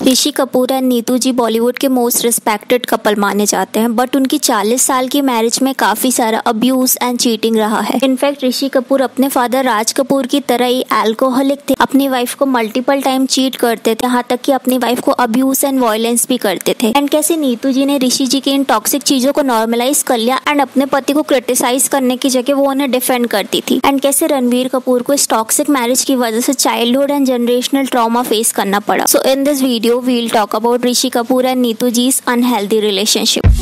Rishi Kapoor and Neetu जी बॉलीवुड के most respected couple माने जाते हैं, बट उनकी 40 साल की मैरिज में काफी सारा अब्यूज एंड चीटिंग रहा है। इनफैक्ट ऋषि कपूर अपने फादर राज कपूर की तरह ही अल्कोहलिक थे, अपनी वाइफ को मल्टीपल टाइम चीट करते थे, यहाँ तक कि अपनी वाइफ को अब्यूज एंड वायलेंस भी करते थे। एंड कैसे नीतू जी ने ऋषि जी की इन टॉक्सिक चीजों को नॉर्मलाइज कर लिया एंड अपने पति को क्रिटिसाइज करने की जगह वो उन्हें डिफेंड करती थी। एंड कैसे रणवीर कपूर को इस टॉक्सिक मैरिज की वजह से childhood and generational trauma face करना पड़ा। So in this video we'll talk about Rishi Kapoor and Neetu Ji's unhealthy relationship.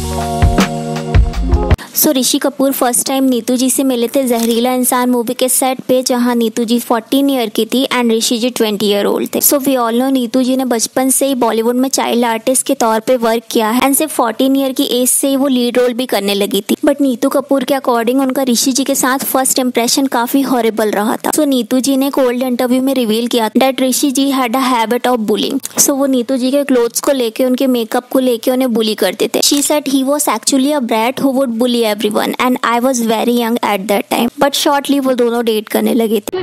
So Rishi Kapoor first time Neetu ji से मिले थे जहरीला इंसान मूवी के सेट पे, जहां नीतू जी 14 ईयर की थी and Rishi ji 20 year old थे। So we all know Neetu ji ने बचपन से ही बॉलीवुड में चाइल्ड आर्टिस्ट के तौर पे वर्क किया है एंड सिर्फ 14 ईयर की एज से ही वो लीड रोल भी करने लगी थी। बट नीतू कपूर के अकॉर्डिंग उनका ऋषि जी के साथ फर्स्ट इंप्रेशन काफी हॉरिबल रहा था। सो नीतू जी ने कोल्ड इंटरव्यू में रिवील किया that Rishi ji had a habit of bullying. So वो नीतू जी के क्लोथ्स को लेके, उनके मेकअप को लेके उन्हें बुली करते थे। She said he was actually a brat who would bully everyone and I was very young at that time, but shortly वो दोनों डेट करने लगे थे।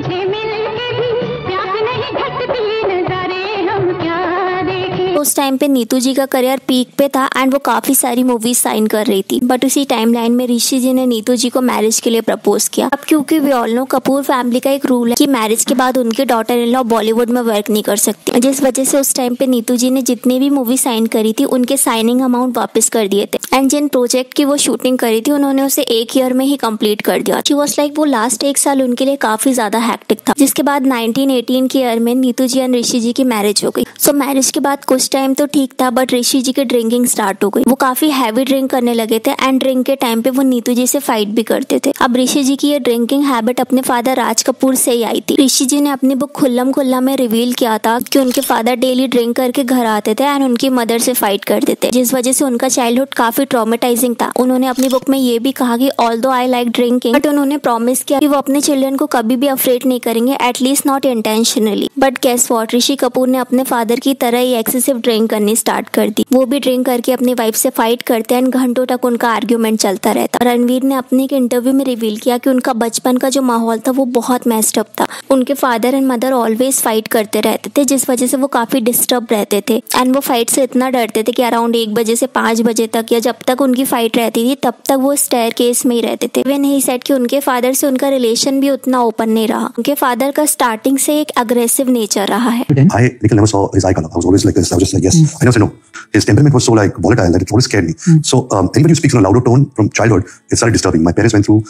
उस टाइम पे नीतू जी का करियर पीक पे था एंड वो काफी सारी मूवीज साइन कर रही थी। बट उसी टाइमलाइन में ऋषि जी ने नीतू जी को मैरिज के लिए प्रपोज किया। अब क्योंकि we all know Kapoor family का एक रूल है कि मैरिज के बाद उनकी डॉटर इन लॉ बॉलीवुड में वर्क नहीं कर सकती, जिस वजह से उस टाइम पे नीतू जी ने जितनी भी मूवी साइन करी थी उनके साइनिंग अमाउंट वापस कर दिए थे एंड जिन प्रोजेक्ट की वो शूटिंग करी थी उन्होंने उसे 1 ईयर में ही कंप्लीट कर दिया। शी वाज लाइक वो लास्ट 1 साल उनके लिए काफी ज्यादा हैक्टिक था। जिसके बाद 1918 के ईयर में नीतू जी एंड ऋषि जी की मैरिज हो गई। सो मैरिज के बाद कुछ टाइम तो ठीक था, बट ऋषि जी की ड्रिंकिंग स्टार्ट हो गई। वो काफी हैवी ड्रिंक करने लगे थे एंड ड्रिंक के टाइम पे वो नीतू जी से फाइट भी करते थे। अब ऋषि जी की ये ड्रिंकिंग हैबिट अपने फादर राज कपूर से ही आई थी। ऋषि जी ने अपनी बुक खुल्लम खुल्ला में रिवील किया था कि उनके फादर डेली ड्रिंक करके घर आते थे एंड उनकी मदर से फाइट करते थे, जिस वजह से उनका चाइल्डहुड काफी ट्रॉमेटाइजिंग था। उन्होंने अपनी बुक में ये भी कहा कि although I like drinking, but उन्होंने प्रॉमिस किया कि वो अपने चिल्ड्रन को कभी भी अफ्रेड नहीं करेंगे, at least not intentionally. But guess what, Rishi Kapoor ने अपने फादर की तरह ही एक्सेसिव ड्रिंक करनी स्टार्ट कर दी। वो भी ड्रिंक करके अपनी वाइफ से फाइट करते हैं, घंटों तक उनका आर्ग्यूमेंट चलता रहता। रणवीर ने अपने एक इंटरव्यू में रिवील किया कि उनका बचपन का जो माहौल था वो बहुत मेस्ड अप था। उनके father and mother always fight करते रहते थे, जिस वजह से वो काफी डिस्टर्ब रहते थे एंड वो फाइट से इतना डरते थे कि अराउंड 1 बजे से 5 बजे तक या जब तक उनकी फाइट रहती थी तब तक वो स्टेयर केस में ही रहते थे। इवन ही सेड कि उनके फादर से उनका रिलेशन भी उतना ओपन नहीं रहा। उनके फादर का स्टार्टिंग से एक अग्रेसिव नेचर रहा है। I never saw his eye color. I was always like this. I was just like, yes. I never said no. His temperament was so like volatile that it always scared me. So anybody who speaks in a louder tone from childhood, it started disturbing. My parents went through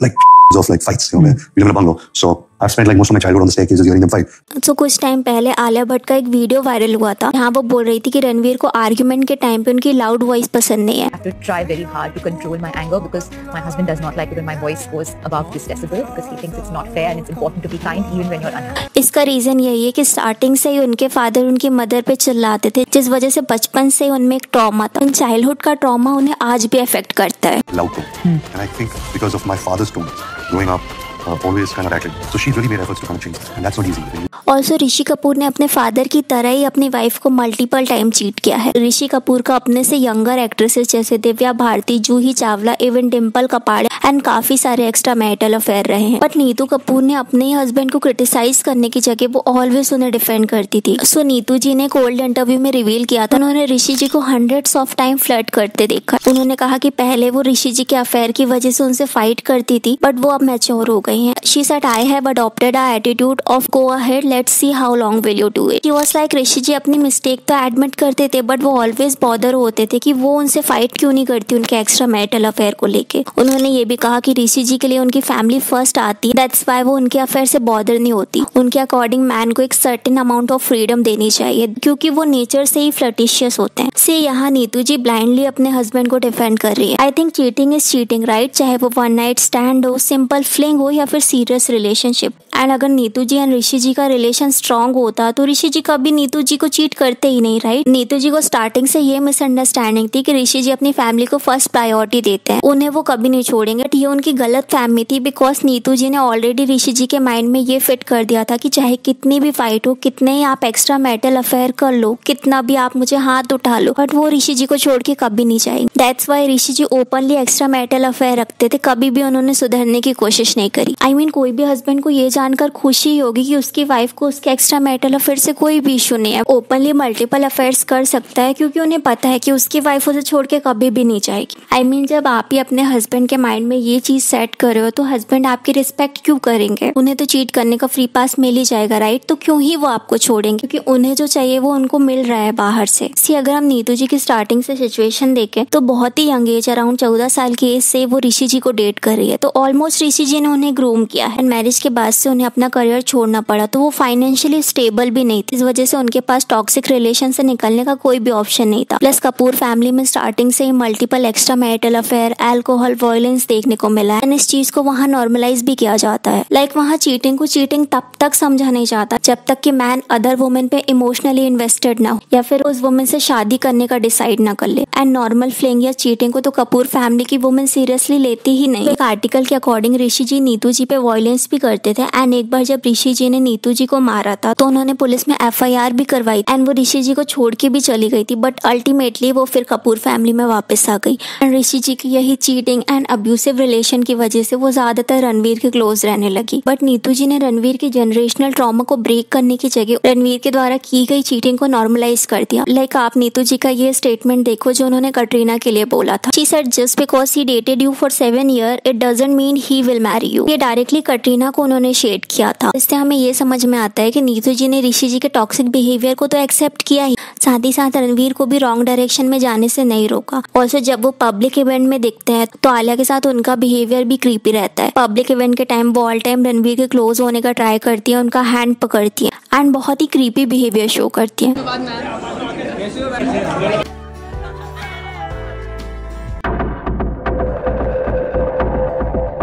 like of like fights, you know, where we live in a bungalow. So I've spent like most of my childhood on the staircases hearing them fight. So कुछ time पहले आलिया भट्ट का एक video viral हुआ था। यहाँ वो बोल रही थी कि रणवीर को आर्ग्यूमेंट के टाइम पे उनकी लाउड वॉइस पसंद नहीं है। I have to try very hard to control my anger because my husband does not like it when my voice goes above this decibel because he thinks it's not fair and it's important to be kind even when you're unhappy. इसका reason यही है कि starting से ही उनके father उनकी mother पे चिल्लाते थे, जिस वजह से बचपन से उनमें एक ट्रॉमा था। चाइल्डहुड का ट्रॉमा उन्हें आज भी अफेक्ट करता है। Loud tone. And I think because of my father's tone growing up, always kind of acted. So she really made efforts to kind of change that. And that's not easy. Also Rishi Kapoor ने अपने father की तरह ही अपनी wife को multiple time cheat किया है। ऋषि कपूर का अपने से यंगर एक्ट्रेसेस जैसे दिव्या भारती, जूही चावला, इवन डिम्पल कपाड़िया एंड काफी सारे एक्स्ट्रा मैरिटल अफेयर रहे हैं। बट नीतू कपूर ने अपने ही हस्बैंड को क्रिटिसाइज करने की जगह वो ऑलवेज उन्हें डिफेंड करती थी। सो नीतू जी ने कोल्ड इंटरव्यू में रिवील किया था उन्होंने ऋषि जी को हंड्रेड्स ऑफ टाइम फ्लर्ट करते देखा। उन्होंने कहा कि पहले वो ऋषि जी के अफेयर की वजह से उनसे फाइट करती थी, बट वो अब मैच्योर हो गई हैं। She said I have adopted a attitude of go ahead, let's see how long will you do it. She was like Rishi ji अपनी मिस्टेक तो एडमिट करते थे, बट वो ऑलवेज बॉदर होते थे कि वो उनसे फाइट क्यों नहीं करती उनके एक्स्ट्रा मैरिटल अफेयर को लेके। उन्होंने ये भी कहा कि ऋषि जी के लिए उनकी फैमिली फर्स्ट आती है, दैट्स व्हाई वो उनके अफेयर से बॉदर नहीं होती। उनके अकॉर्डिंग मैन को एक सर्टेन अमाउंट ऑफ फ्रीडम देनी चाहिए क्योंकि वो नेचर से ही फ्लर्टिशियस होते हैं। से यहाँ नीतू जी ब्लाइंडली अपने हस्बैंड को डिफेंड कर रही है। I think cheating is cheating, right? चाहे वो वन नाइट स्टैंड हो, सिंपल फ्लिंग हो या फिर सीरियस रिलेशनशिप। एंड अगर नीतू जी एंड ऋषि जी का रिलेशन स्ट्रांग होता तो ऋषि जी कभी नीतू जी को चीट करते ही नहीं, राइट? नीतू जी को स्टार्टिंग से ये मिसअंडरस्टैंडिंग थी कि ऋषि जी अपनी फैमिली को फर्स्ट प्रायोरिटी देते हैं, उन्हें वो कभी नहीं छोड़ेंगे। ये उनकी गलत फहमी थी बिकॉज नीतू जी ने ऑलरेडी ऋषि जी के माइंड में ये फिट कर दिया था कि चाहे कितनी भी फाइट हो, कितने ही आप एक्स्ट्रा मैरिटल अफेयर कर लो, कितना भी आप मुझे हाथ उठा लो, बट वो ऋषि जी को छोड़ के कभी नहीं जाएंगे। That's why Rishi ji openly extra marital affair रखते थे, कभी भी उन्होंने सुधरने की कोशिश नहीं करी। दी। I mean, कोई भी हस्बैंड को ये जानकर खुशी होगी कि उसकी वाइफ को उसके एक्स्ट्रा मैरिटल अफेयर से कोई भी इशू नहीं है, ओपनली मल्टीपल अफेयर्स कर सकता है क्योंकि उन्हें पता है कि उसकी वाइफ उसे छोड़ के कभी भी नहीं जाएगी। I mean, जब आप ही अपने हस्बैंड के माइंड में ये चीज सेट कर रहे हो तो हस्बैंड आपकी रिस्पेक्ट क्यों करेंगे? उन्हें तो चीट करने का फ्री पास मिल ही जाएगा, राइट? तो क्यों ही वो आपको छोड़ेंगे, क्योंकि उन्हें जो चाहिए वो उनको मिल रहा है बाहर से। अगर हम नीतू जी की स्टार्टिंग से सिचुएशन देखें तो बहुत ही यंग एज, अराउंड 14 साल की एज से वो ऋषि जी को डेट कर रही है। तो ऑलमोस्ट ऋषि जी ने उन्हें ग्रूम किया है। मैरिज के बाद से उन्हें अपना करियर छोड़ना पड़ा, तो वो फाइनेंशियली स्टेबल भी नहीं थी। इस वजह से उनके पास टॉक्सिक रिलेशन से निकलने का कोई भी ऑप्शन नहीं था। प्लस कपूर फैमिली में स्टार्टिंग से ही multiple extra marital affair, alcohol, violence देखने को मिला है। इस चीज को वहाँ नॉर्मलाइज भी किया जाता है। लाइक वहाँ चीटिंग को चीटिंग तब तक समझा नहीं जाता जब तक कि मैन अदर वुमेन पे इमोशनली इन्वेस्टेड ना हो या फिर उस वुमेन से शादी करने का डिसाइड ना कर ले। एंड नॉर्मल फ्लेइंग या चीटिंग को तो कपूर फैमिली की वुमेन सीरियसली लेती ही नहीं। एक आर्टिकल के अकॉर्डिंग ऋषि जी नीतू जी पे वायलेंस भी करते थे। एंड एक बार जब ऋषि जी ने नीतू जी को मारा था तो उन्होंने पुलिस में FIR भी करवाई एंड वो ऋषि जी को छोड़ के भी चली गई थी, बट अल्टीमेटली वो फिर कपूर फैमिली में वापस आ गई। एंड ऋषि जी की यही चीटिंग एंड अब्यूसिव रिलेशन की वजह से वो ज्यादातर रणवीर के क्लोज रहने लगी। बट नीतू जी ने रणवीर की जनरेशनल ट्रॉमा को ब्रेक करने की जगह रणवीर के द्वारा की गई चीटिंग को नॉर्मलाइज कर दिया। लाइक आप नीतू जी का ये स्टेटमेंट देखो जो उन्होंने कटरीना के लिए बोला था। She said just because he dated you for 7 years it doesn't mean he will marry you. ये डायरेक्टली कटरीना को उन्होंने शेड किया था। इससे हमें ये समझ में आता है कि नीतू जी ने ऋषि जी के टॉक्सिक बिहेवियर को तो एक्सेप्ट किया ही, साथ ही साथ रणवीर को भी रॉन्ग डायरेक्शन में जाने से नहीं रोका। ऑल्सो जब वो पब्लिक इवेंट में दिखते हैं तो आलिया के साथ उनका बिहेवियर भी क्रीपी रहता है। पब्लिक इवेंट के टाइम वो ऑल टाइम रणवीर के क्लोज होने का ट्राई करती है, उनका हैंड पकड़ती है एंड बहुत ही क्रीपी बिहेवियर शो करती है।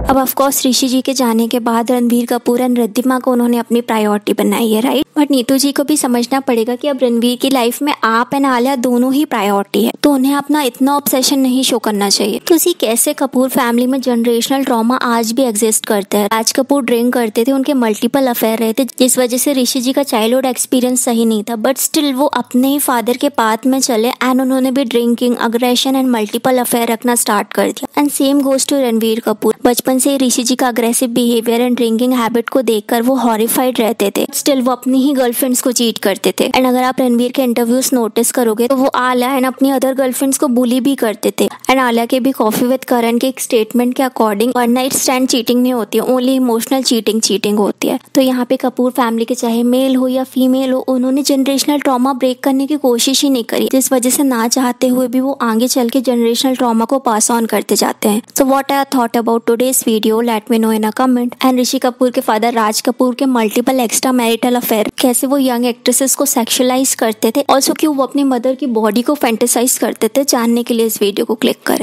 अब ऑफकोर्स ऋषि जी के जाने के बाद रणबीर कपूर एंड रिद्धिमा को उन्होंने अपनी प्रायोरिटी बनाई है, राइट? बट नीतू जी को भी समझना पड़ेगा कि अब रणबीर की लाइफ में आप एंड आलिया दोनों ही प्रायोरिटी है, तो उन्हें अपना इतना ऑब्सेशन नहीं शो करना चाहिए। तो उसी कैसे कपूर फैमिली में जनरेशनल ट्रॉमा आज भी एग्जिस्ट करता है। राज कपूर ड्रिंक करते थे, उनके मल्टीपल अफेयर रहे थे, जिस वजह से ऋषि जी का चाइल्डहुड एक्सपीरियंस सही नहीं था, बट स्टिल वो अपने ही फादर के पाथ में चले एंड उन्होंने भी drinking, aggression and multiple affair रखना स्टार्ट कर दिया। And same goes to Ranbir Kapoor. बचपन से ऋषि जी का aggressive behaviour and drinking habit को देखकर वो हॉरिफाइड रहते थे, स्टिल वो अपनी ही गर्लफ्रेंड्स को चीट करते थे। एंड अगर आप रणबीर के इंटरव्यूज नोटिस करोगे तो वो आलिया एंड अपनी अदर गर्लफ्रेंड्स को बुली भी करते थे। एंड आलिया के भी कॉफी विद करण के एक स्टेटमेंट के according one night stand cheating नहीं होती है, ओनली इमोशनल चीटिंग होती है। तो यहाँ पे कपूर फैमिली के चाहे मेल हो या फीमेल हो, उन्होंने जनरेशनल ट्रॉमा ब्रेक करने की कोशिश ही नहीं करी, जिस वजह से ना चाहते हुए भी वो आगे चल के जनरेशनल ट्रॉमा को पास ऑन करते जाते हैं। So what I thought about today's video, let me know in a comment. And Rishi Kapoor के फादर राज कपूर के मल्टीपल एक्स्ट्रा मैरिटल अफेयर, कैसे वो यंग एक्ट्रेसेस को सेक्सुअलाइज करते थे, ऑल्सो क्यों वो अपनी मदर की बॉडी को फैंटेसाइज करते थे, जानने के लिए इस वीडियो को क्लिक करें।